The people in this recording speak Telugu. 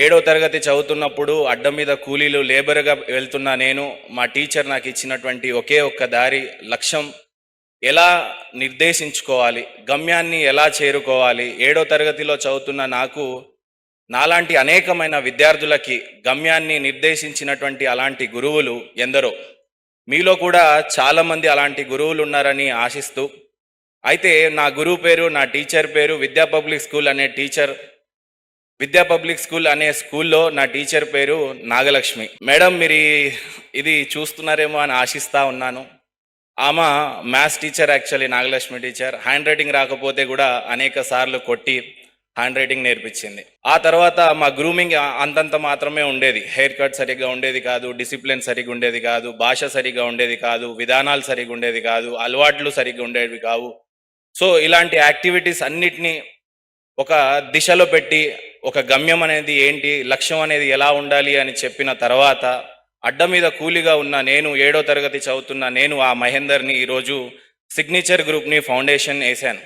ఏడో తరగతి చదువుతున్నప్పుడు అడ్డం మీద కూలీలు లేబర్గా వెళ్తున్న నేను, మా టీచర్ నాకు ఇచ్చినటువంటి ఒకే ఒక్క దారి, లక్ష్యం ఎలా నిర్దేశించుకోవాలి, గమ్యాన్ని ఎలా చేరుకోవాలి. ఏడో తరగతిలో చదువుతున్న నాకు, నాలాంటి అనేకమైన విద్యార్థులకి గమ్యాన్ని నిర్దేశించినటువంటి అలాంటి గురువులు ఎందరో. మీలో కూడా చాలామంది అలాంటి గురువులు ఉన్నారని ఆశిస్తూ, అయితే నా గురువు పేరు, నా టీచర్ పేరు విద్యా పబ్లిక్ స్కూల్ అనే స్కూల్లో నా టీచర్ పేరు నాగలక్ష్మి మేడం. మీరు ఇది చూస్తున్నారేమో అని ఆశిస్తా ఉన్నాను. ఆమె maths teacher, actually Nagalakshmi teacher. Hand writing రాకపోతే కూడా అనేక సార్లు కొట్టి హ్యాండ్ రైటింగ్ నేర్పించింది. ఆ తర్వాత మా గ్రూమింగ్ అంతంత మాత్రమే ఉండేది. హెయిర్ కట్ సరిగ్గా ఉండేది కాదు, డిసిప్లిన్ సరిగ్గా ఉండేది కాదు, భాష సరిగ్గా ఉండేది కాదు, విధానాలు సరిగ్గా ఉండేది కాదు, అలవాట్లు సరిగ్గా ఉండేవి కావు. సో ఇలాంటి యాక్టివిటీస్ అన్నిటినీ ఒక దిశలో పెట్టి, ఒక గమ్యం అనేది ఏంటి, లక్ష్యం అనేది ఎలా ఉండాలి అని చెప్పిన తర్వాత, అడ్డ మీద కూలిగా ఉన్న నేను, ఏడో తరగతి చదువుతున్న నేను, ఆ మహేందర్ని ఈరోజు సిగ్నేచర్ గ్రూప్ని ఫౌండేషన్ వేశాను.